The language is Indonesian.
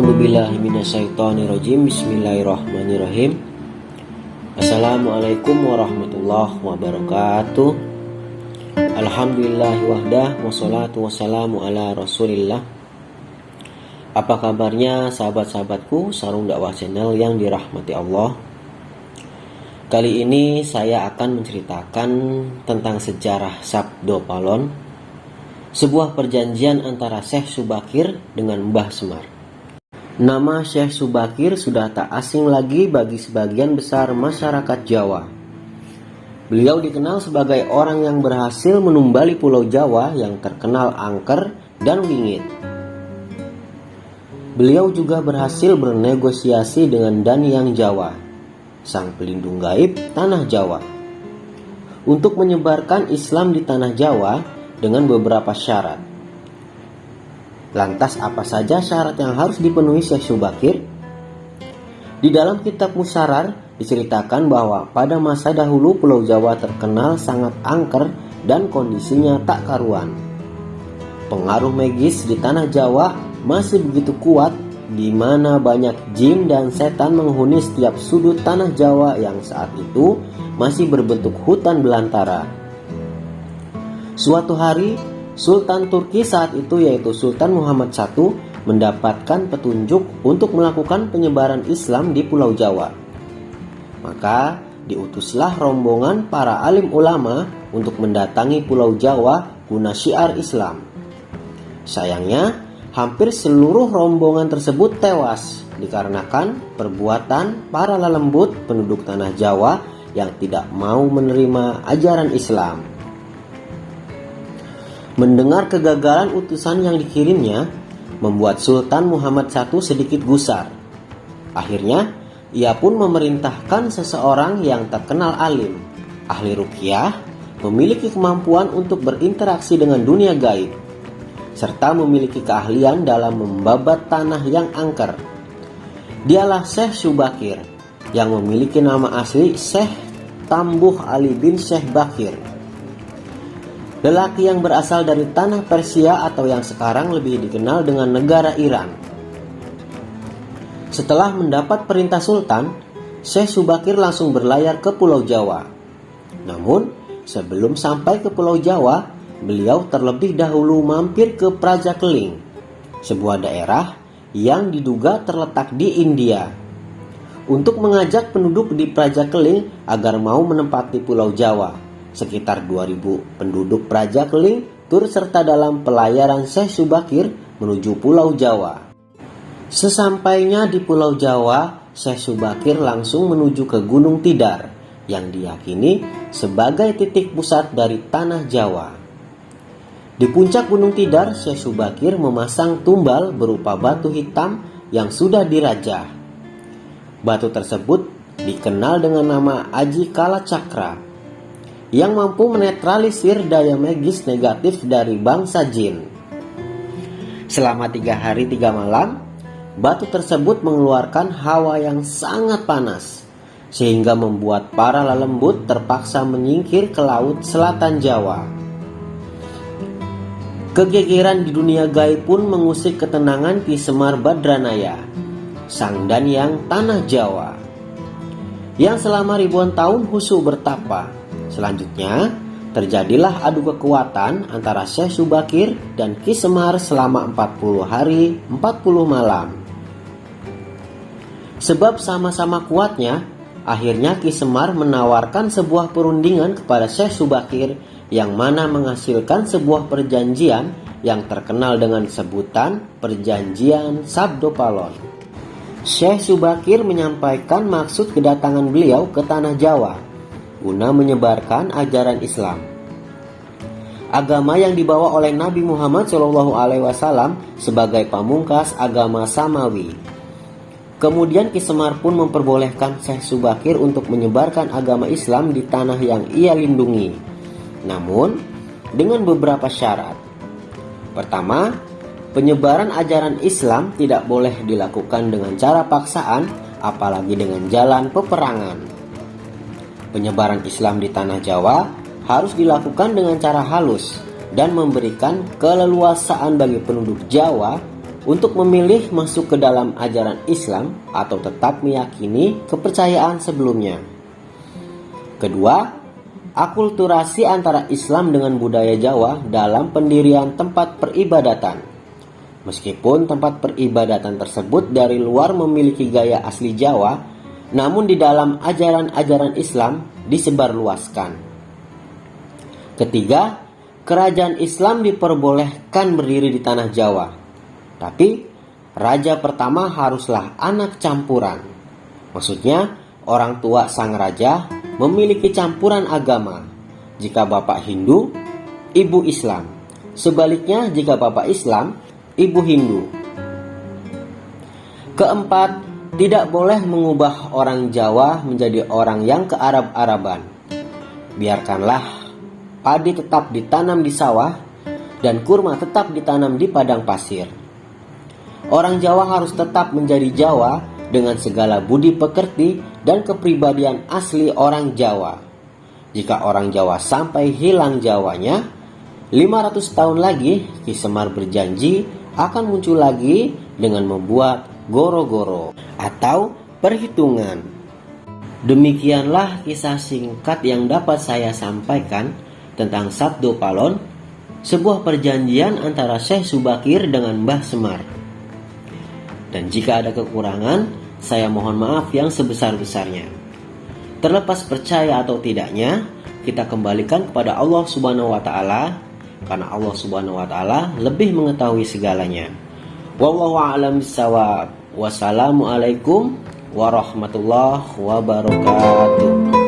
A'udzubillahi minasyaitonirrajim. Bismillahirrahmanirrahim. Assalamualaikum warahmatullahi wabarakatuh. Alhamdulillahi wahdah, wassalatu wassalamu ala rasulillah. Apa kabarnya sahabat-sahabatku Sarung Dakwah Channel yang dirahmati Allah? Kali ini saya akan menceritakan tentang sejarah Sabdo Palon, sebuah perjanjian antara Syekh Subakir dengan Mbah Semar. Nama Syekh Subakir sudah tak asing lagi bagi sebagian besar masyarakat Jawa. Beliau dikenal sebagai orang yang berhasil menumbali Pulau Jawa yang terkenal angker dan wingit. Beliau juga berhasil bernegosiasi dengan Danyang Jawa, sang pelindung gaib tanah Jawa, untuk menyebarkan Islam di tanah Jawa dengan beberapa syarat. Lantas apa saja syarat yang harus dipenuhi Syekh Subakir? Di dalam kitab Musyarar diceritakan bahwa pada masa dahulu Pulau Jawa terkenal sangat angker dan kondisinya tak karuan. Pengaruh magis di tanah Jawa masih begitu kuat, di mana banyak jin dan setan menghuni setiap sudut tanah Jawa yang saat itu masih berbentuk hutan belantara. Suatu hari, Sultan Turki saat itu yaitu Sultan Muhammad I mendapatkan petunjuk untuk melakukan penyebaran Islam di Pulau Jawa. Maka diutuslah rombongan para alim ulama untuk mendatangi Pulau Jawa guna syiar Islam. Sayangnya, hampir seluruh rombongan tersebut tewas dikarenakan perbuatan para lelembut penduduk tanah Jawa yang tidak mau menerima ajaran Islam. Mendengar kegagalan utusan yang dikirimnya membuat Sultan Muhammad I sedikit gusar. Akhirnya, ia pun memerintahkan seseorang yang terkenal alim, ahli ruqyah, memiliki kemampuan untuk berinteraksi dengan dunia gaib, serta memiliki keahlian dalam membabat tanah yang angker. Dialah Syekh Subakir, yang memiliki nama asli Syekh Tambuh Ali bin Syekh Bakir. Lelaki yang berasal dari tanah Persia atau yang sekarang lebih dikenal dengan negara Iran. Setelah mendapat perintah Sultan, Syekh Subakir langsung berlayar ke Pulau Jawa. Namun, sebelum sampai ke Pulau Jawa, beliau terlebih dahulu mampir ke Praja Keling, sebuah daerah yang diduga terletak di India, untuk mengajak penduduk di Praja Keling agar mau menempati Pulau Jawa. Sekitar 2000 penduduk Praja Keling turut serta dalam pelayaran Syekh Subakir menuju Pulau Jawa. Sesampainya di Pulau Jawa, Syekh Subakir langsung menuju ke Gunung Tidar yang diyakini sebagai titik pusat dari tanah Jawa. Di puncak Gunung Tidar, Syekh Subakir memasang tumbal berupa batu hitam yang sudah dirajah. Batu tersebut dikenal dengan nama Aji Kala Cakra, yang mampu menetralisir daya magis negatif dari bangsa jin. Selama 3 hari 3 malam, batu tersebut mengeluarkan hawa yang sangat panas, sehingga membuat para lelembut terpaksa menyingkir ke laut selatan Jawa. Kegegeran di dunia gaib pun mengusik ketenangan Ki Semar Badranaya, sang Danyang tanah Jawa, yang selama ribuan tahun husu bertapa. Selanjutnya, terjadilah adu kekuatan antara Syekh Subakir dan Ki Semar selama 40 hari 40 malam. Sebab sama-sama kuatnya, akhirnya Ki Semar menawarkan sebuah perundingan kepada Syekh Subakir yang mana menghasilkan sebuah perjanjian yang terkenal dengan sebutan Perjanjian Sabdo Palon. Syekh Subakir menyampaikan maksud kedatangan beliau ke tanah Jawa guna menyebarkan ajaran Islam, agama yang dibawa oleh Nabi Muhammad SAW sebagai pamungkas agama Samawi. Kemudian Ki Semar pun memperbolehkan Syekh Subakir untuk menyebarkan agama Islam di tanah yang ia lindungi, namun dengan beberapa syarat. Pertama, penyebaran ajaran Islam tidak boleh dilakukan dengan cara paksaan, apalagi dengan jalan peperangan. Penyebaran Islam di tanah Jawa harus dilakukan dengan cara halus dan memberikan keleluasaan bagi penduduk Jawa untuk memilih masuk ke dalam ajaran Islam atau tetap meyakini kepercayaan sebelumnya. Kedua, akulturasi antara Islam dengan budaya Jawa dalam pendirian tempat peribadatan. Meskipun tempat peribadatan tersebut dari luar memiliki gaya asli Jawa, namun di dalam ajaran-ajaran Islam disebarluaskan. Ketiga, kerajaan Islam diperbolehkan berdiri di tanah Jawa. Tapi, raja pertama haruslah anak campuran. Maksudnya, orang tua sang raja memiliki campuran agama. Jika bapak Hindu, ibu Islam. Sebaliknya, jika bapak Islam, ibu Hindu. Keempat, tidak boleh mengubah orang Jawa menjadi orang yang kearab-araban. Biarkanlah padi tetap ditanam di sawah dan kurma tetap ditanam di padang pasir. Orang Jawa harus tetap menjadi Jawa dengan segala budi pekerti dan kepribadian asli orang Jawa. Jika orang Jawa sampai hilang Jawanya, 500 tahun lagi Ki Semar berjanji akan muncul lagi dengan membuat goro-goro atau perhitungan. Demikianlah kisah singkat yang dapat saya sampaikan tentang Sabdo Palon, sebuah perjanjian antara Syekh Subakir dengan Mbah Semar. Dan jika ada kekurangan, saya mohon maaf yang sebesar-besarnya. Terlepas percaya atau tidaknya, kita kembalikan kepada Allah Subhanahu wa Ta'ala, karena Allah Subhanahu wa Ta'ala lebih mengetahui segalanya. Wallahu a'lam bishawab. Wassalamualaikum warahmatullahi wabarakatuh.